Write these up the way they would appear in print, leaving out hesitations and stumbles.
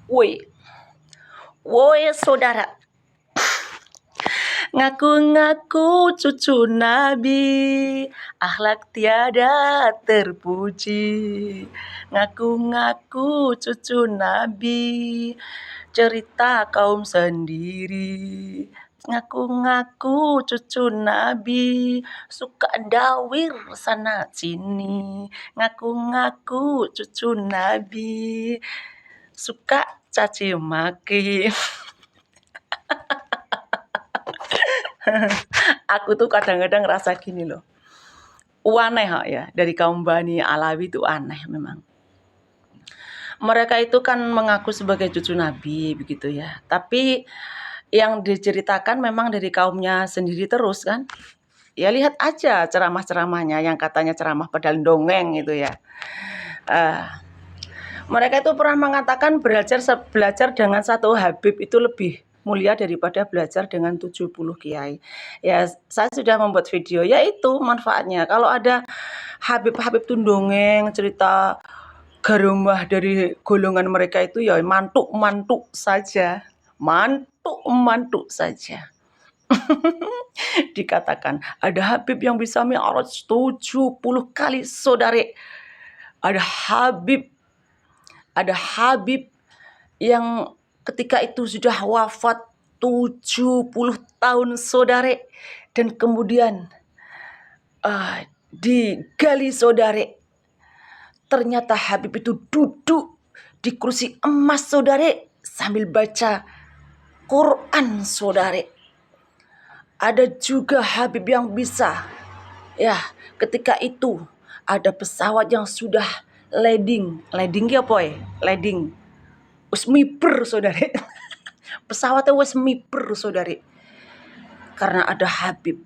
Woi, woi saudara, ngaku-ngaku cucu Nabi, akhlak tiada terpuji. Ngaku-ngaku cucu Nabi, cerita kaum sendiri. Ngaku-ngaku cucu Nabi, suka dawir sana sini. Ngaku-ngaku cucu Nabi, suka caci maki. Aku tuh kadang-kadang ngerasa gini loh, aneh ya, dari kaum Bani Alawi itu aneh memang. Mereka itu kan mengaku sebagai cucu Nabi begitu ya, tapi yang diceritakan memang dari kaumnya sendiri terus kan. Ya lihat aja ceramah-ceramahnya yang katanya ceramah padahal dongeng itu ya. Mereka itu pernah mengatakan belajar dengan satu Habib itu lebih mulia daripada belajar dengan 70 kiai. Ya, saya sudah membuat video, yaitu manfaatnya. Kalau ada Habib-Habib tundongeng cerita garumah dari golongan mereka itu ya mantuk-mantuk saja. Mantuk-mantuk saja. Dikatakan ada Habib yang bisa mi'raj 70 kali saudari. Ada Habib yang ketika itu sudah wafat 70 tahun saudari, dan kemudian digali saudari, ternyata Habib itu duduk di kursi emas saudari sambil baca Quran saudari. Ada juga Habib yang bisa ya, ketika itu ada pesawat yang sudah landing ya boy, landing wis miber saudari. Pesawatnya wis miber saudari, karena ada Habib.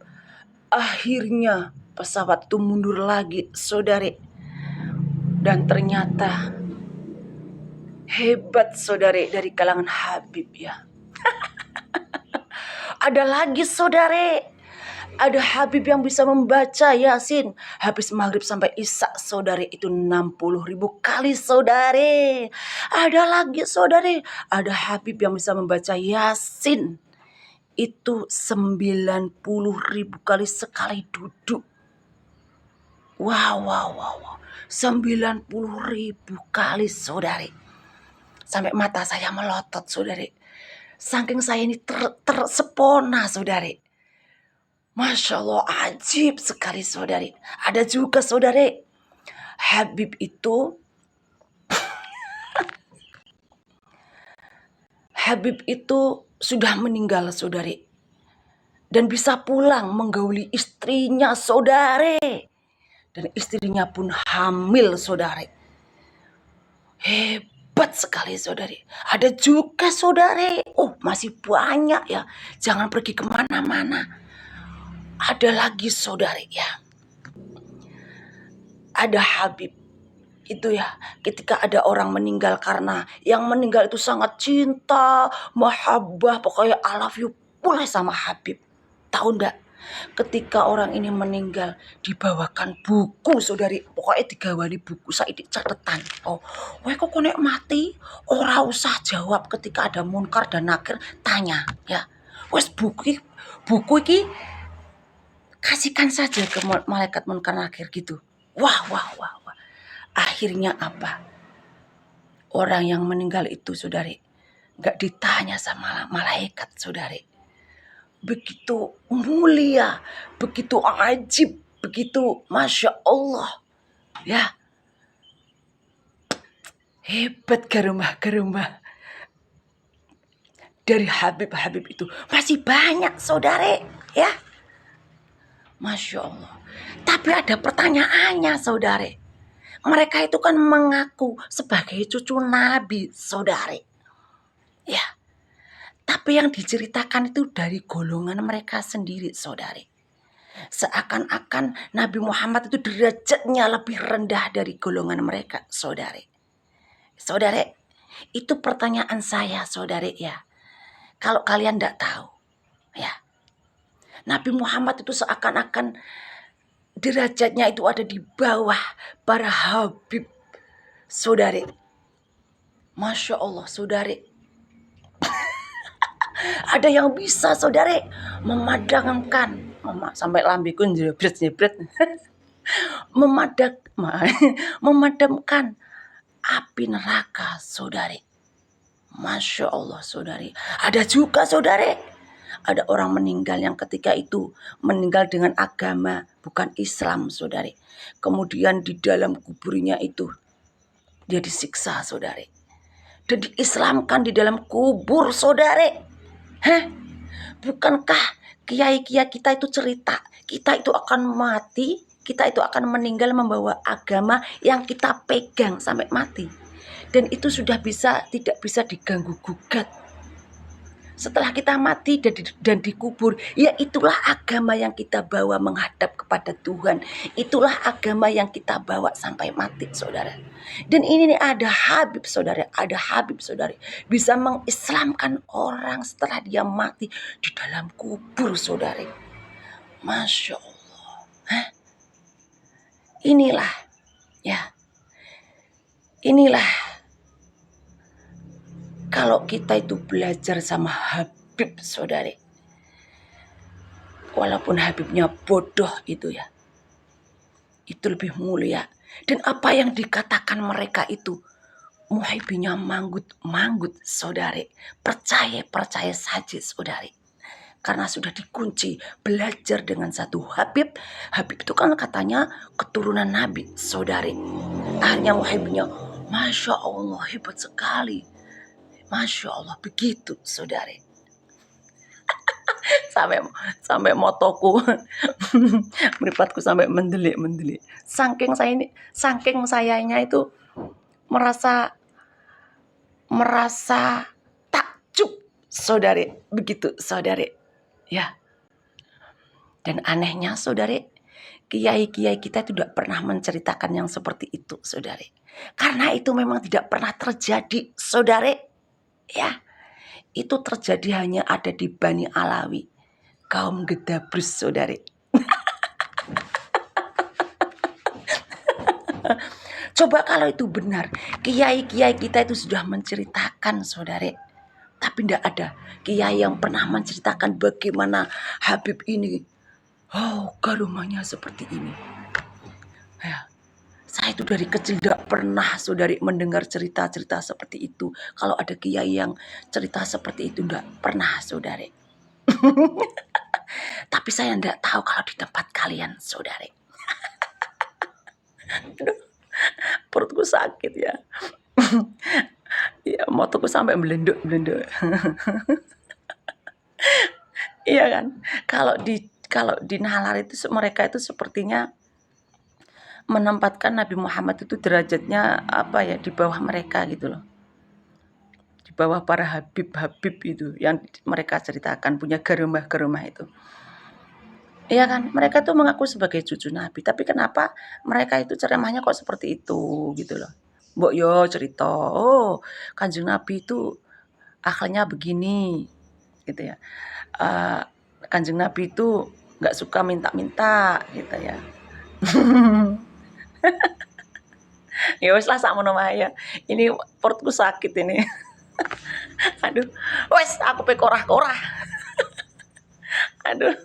Akhirnya pesawat itu mundur lagi saudari, dan ternyata hebat saudari dari kalangan Habib ya. Ada lagi saudari, ada Habib yang bisa membaca Yasin habis maghrib sampai isya saudari, itu 60.000 kali saudari. Ada lagi saudari, ada Habib yang bisa membaca Yasin itu 90.000 kali sekali duduk. Wow. 90.000 kali saudari. Sampai mata saya melotot saudari. Saking saya ini tersepona saudari. Masya Allah, ajib sekali saudari. Ada juga saudari, Habib itu sudah meninggal saudari, dan bisa pulang menggauli istrinya saudari, dan istrinya pun hamil saudari. Hebat sekali saudari. Ada juga saudari, masih banyak ya, jangan pergi kemana-mana. Ada lagi saudari ya, ada Habib itu ya, ketika ada orang meninggal, karena yang meninggal itu sangat cinta, mahabbah, pokoknya I love you mulai sama Habib. Tahu enggak? Ketika orang ini meninggal dibawakan buku saudari, pokoknya digawani buku saiki catatan. Weh kok konek mati, ora usah jawab ketika ada munkar dan nakir, tanya ya. Wes buku iki kasihkan saja ke malaikat munkar nakir gitu. Wah. Akhirnya apa? Orang yang meninggal itu saudari gak ditanya sama malaikat saudari. Begitu mulia, begitu ajib, begitu Masya Allah ya. Hebat garumah dari Habib itu. Masih banyak saudari ya, Masya Allah. Tapi ada pertanyaannya saudari. Mereka itu kan mengaku sebagai cucu Nabi saudari ya, tapi yang diceritakan itu dari golongan mereka sendiri saudari. Seakan-akan Nabi Muhammad itu derajatnya lebih rendah dari golongan mereka saudari. Saudari, itu pertanyaan saya saudari ya. Kalau kalian tidak tahu ya, Nabi Muhammad itu seakan-akan derajatnya itu ada di bawah para Habib saudari. Masya Allah, saudari. Ada yang bisa, saudari, memadamkan, sampai lambiku jebret-jebret, memadamkan api neraka, saudari. Masya Allah, saudari. Ada juga, saudari, ada orang meninggal yang ketika itu meninggal dengan agama bukan Islam, saudari. Kemudian di dalam kuburnya itu dia disiksa, saudari, dan diislamkan di dalam kubur, saudari. Bukankah kiai-kiai kita itu cerita, kita itu akan mati, kita itu akan meninggal membawa agama yang kita pegang sampai mati, dan itu sudah tidak bisa diganggu gugat. Setelah kita mati dan dikubur, ya itulah agama yang kita bawa menghadap kepada Tuhan. Itulah agama yang kita bawa sampai mati, saudara. Dan ini nih ada Habib, saudara. Ada Habib, saudara. Bisa mengislamkan orang setelah dia mati di dalam kubur, saudara. Masya Allah. Inilah, ya. Inilah. Kalau kita itu belajar sama Habib, saudari, walaupun Habibnya bodoh itu ya, itu lebih mulia. Dan apa yang dikatakan mereka itu, muhibbinya manggut, saudari. Percaya saja, saudari. Karena sudah dikunci, belajar dengan satu Habib. Habib itu kan katanya keturunan Nabi, saudari. Akhirnya muhibbinya, Masya Allah, hebat sekali. Masya Allah, begitu, saudari. sampai motoku, meripatku sampai mendelik. Saking sayanya itu merasa takjub, saudari, begitu, saudari. Ya. Dan anehnya, saudari, kiai-kiai kita itu tidak pernah menceritakan yang seperti itu, saudari. Karena itu memang tidak pernah terjadi, saudari. Ya, itu terjadi hanya ada di Bani Alawi, kaum Gedabrus, saudari. Coba kalau itu benar, kiai-kiai kita itu sudah menceritakan, saudari. Tapi tidak ada kiai yang pernah menceritakan bagaimana Habib ini, karomahnya seperti ini. Ya. Saya itu dari kecil tidak pernah, saudari, mendengar cerita-cerita seperti itu. Kalau ada kiai yang cerita seperti itu, tidak pernah, saudari. Tapi saya tidak tahu kalau di tempat kalian, saudari. Aduh, perutku sakit ya. Ya, motoku sampai melenduk. Iya kan? Kalau di nalar itu mereka itu sepertinya menempatkan Nabi Muhammad itu derajatnya di bawah mereka gitu loh. Di bawah para habib itu yang mereka ceritakan punya geromah itu. Iya kan? Mereka tuh mengaku sebagai cucu Nabi, tapi kenapa mereka itu ceramahnya kok seperti itu gitu loh. Mbok yo cerita, Kanjeng Nabi itu akhlaknya begini gitu ya. Kanjeng Nabi itu nggak suka minta-minta gitu ya. Ya wes lah sakmono wae ya. Ini perutku sakit ini. Aduh, wes aku pe korah-korah. Aduh.